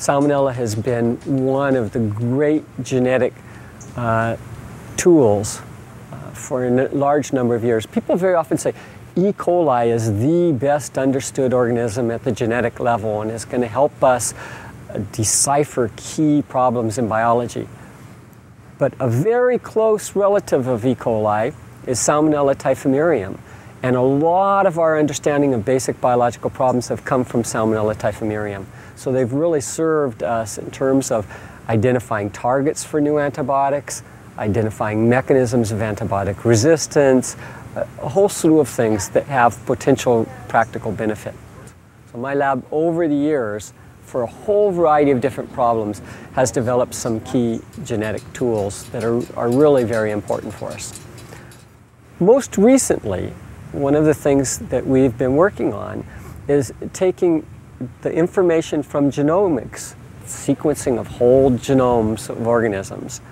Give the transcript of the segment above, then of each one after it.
Salmonella has been one of the great genetic tools for a large number of years. People very often say E. coli is the best understood organism at the genetic level and is going to help us decipher key problems in biology. But a very close relative of E. coli is Salmonella typhimurium. And a lot of our understanding of basic biological problems have come from Salmonella typhimurium. So they've really served us in terms of identifying targets for new antibiotics, identifying mechanisms of antibiotic resistance, a whole slew of things that have potential practical benefit. So my lab over the years, for a whole variety of different problems, has developed some key genetic tools that are really very important for us. Most recently, one of the things that we've been working on is taking the information from genomics, sequencing of whole genomes of organisms,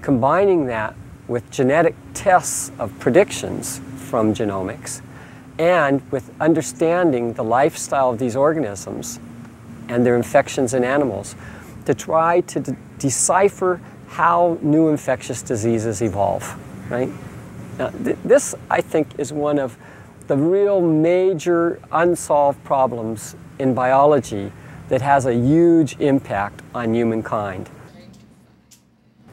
combining that with genetic tests of predictions from genomics, and with understanding the lifestyle of these organisms and their infections in animals to try to decipher how new infectious diseases evolve, right? Now, this, I think, is one of the real major unsolved problems in biology that has a huge impact on humankind.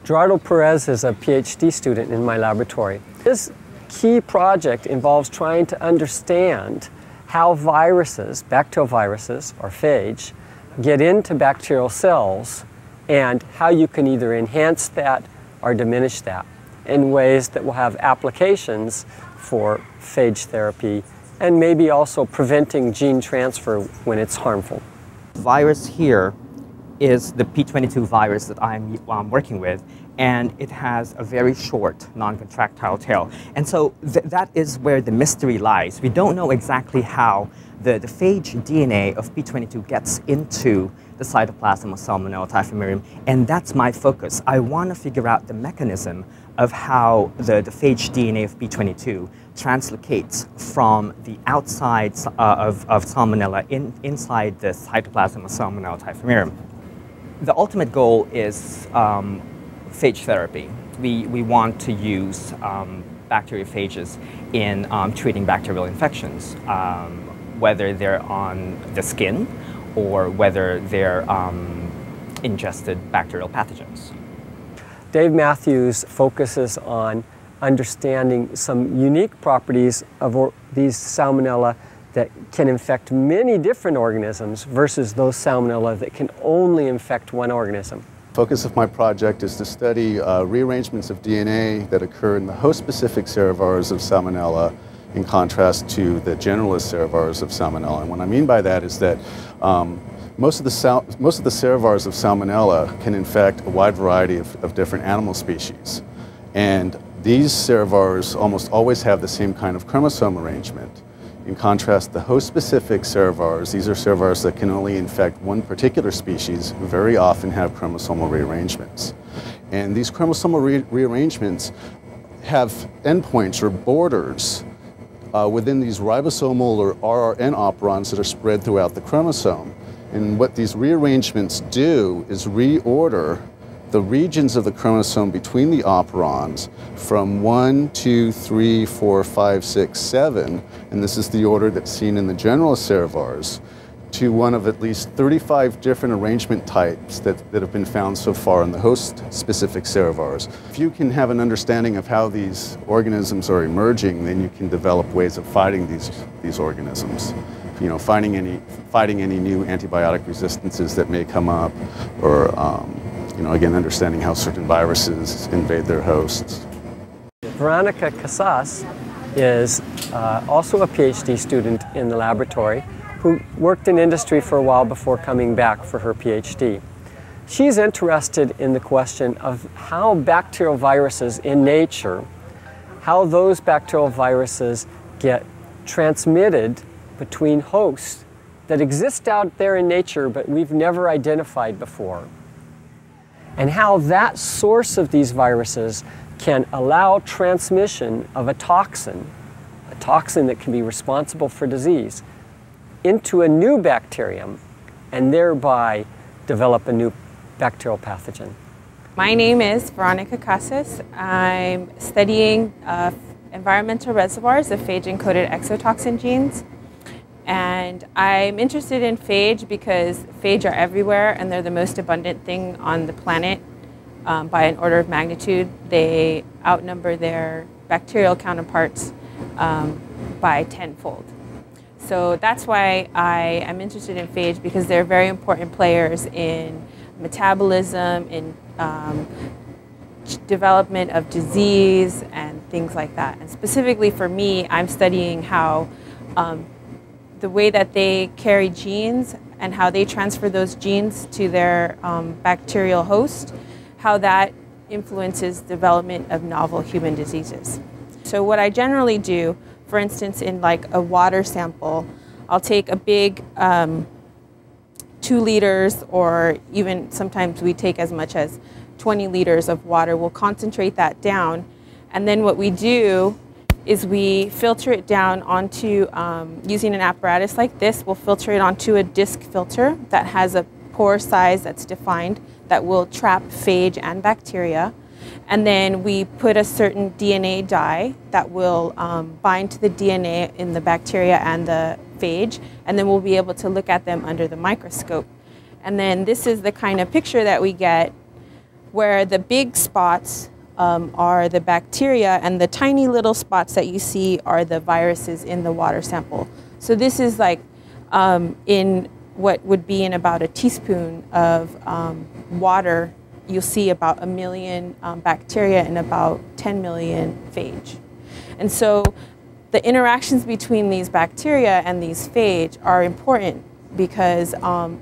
Gerardo Perez is a PhD student in my laboratory. His key project involves trying to understand how viruses, bacterioviruses or phage, get into bacterial cells and how you can either enhance that or diminish that in ways that will have applications for phage therapy and maybe also preventing gene transfer when it's harmful. The virus here is the P22 virus that I'm working with, and it has a very short non-contractile tail. And so that is where the mystery lies. We don't know exactly how the phage DNA of P22 gets into the cytoplasm of Salmonella typhimurium, and that's my focus. I want to figure out the mechanism of how the phage DNA of P22 translocates from the outside of Salmonella inside the cytoplasm of Salmonella typhimurium. The ultimate goal is phage therapy. We want to use bacteriophages in treating bacterial infections, whether they're on the skin or whether they're ingested bacterial pathogens. Dave Matthews focuses on understanding some unique properties of these Salmonella that can infect many different organisms versus those Salmonella that can only infect one organism. The focus of my project is to study rearrangements of DNA that occur in the host-specific serovars of Salmonella in contrast to the generalist serovars of Salmonella. And what I mean by that is that most of the serovars of Salmonella can infect a wide variety of different animal species. And these serovars almost always have the same kind of chromosome arrangement. In contrast, the host-specific serovars, these are serovars that can only infect one particular species, very often have chromosomal rearrangements. And these chromosomal rearrangements have endpoints or borders within these ribosomal or RRN operons that are spread throughout the chromosome. And what these rearrangements do is reorder the regions of the chromosome between the operons from 1, 2, 3, 4, 5, 6, 7, and this is the order that's seen in the generalist serovars, to one of at least 35 different arrangement types that have been found so far in the host-specific serovars. If you can have an understanding of how these organisms are emerging, then you can develop ways of fighting these organisms. You know, fighting any new antibiotic resistances that may come up, or you know, again, understanding how certain viruses invade their hosts. Veronica Cassis is also a PhD student in the laboratory who worked in industry for a while before coming back for her PhD. She's interested in the question of how bacterial viruses in nature, how those bacterial viruses get transmitted between hosts that exist out there in nature but we've never identified before, and how that source of these viruses can allow transmission of a toxin that can be responsible for disease, into a new bacterium, and thereby develop a new bacterial pathogen. My name is Veronica Cassis. I'm studying environmental reservoirs of phage-encoded exotoxin genes. And I'm interested in phage because phage are everywhere and they're the most abundant thing on the planet. By an order of magnitude, they outnumber their bacterial counterparts by tenfold. So that's why I am interested in phage, because they're very important players in metabolism, in development of disease and things like that. And specifically for me, I'm studying how the way that they carry genes and how they transfer those genes to their bacterial host, how that influences development of novel human diseases. So what I generally do, for instance, in like a water sample, I'll take a big 2 liters, or even sometimes we take as much as 20 liters of water. We'll concentrate that down, and then what we do is we filter it down onto, using an apparatus like this, we'll filter it onto a disc filter that has a pore size that's defined that will trap phage and bacteria. And then we put a certain DNA dye that will bind to the DNA in the bacteria and the phage, and then we'll be able to look at them under the microscope. And then this is the kind of picture that we get, where the big spots are the bacteria and the tiny little spots that you see are the viruses in the water sample. So this is like in what would be in about a teaspoon of water, you'll see about 1 million bacteria and about 10 million phage. And so the interactions between these bacteria and these phage are important, because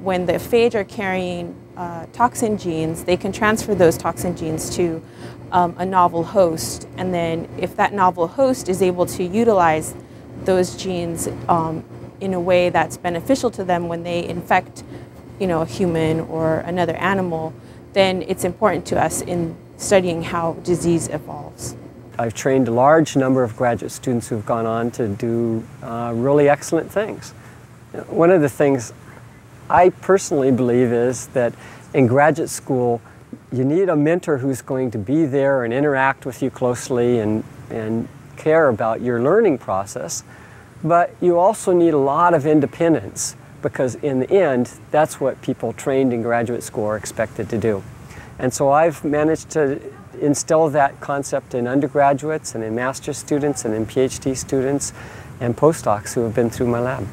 when the phage are carrying toxin genes, they can transfer those toxin genes to a novel host. And then if that novel host is able to utilize those genes in a way that's beneficial to them when they infect, a human or another animal, then it's important to us in studying how disease evolves. I've trained a large number of graduate students who've gone on to do really excellent things. One of the things I personally believe is that in graduate school, you need a mentor who's going to be there and interact with you closely and care about your learning process. But you also need a lot of independence, because in the end, that's what people trained in graduate school are expected to do. And so I've managed to instill that concept in undergraduates and in master's students and in PhD students and postdocs who have been through my lab.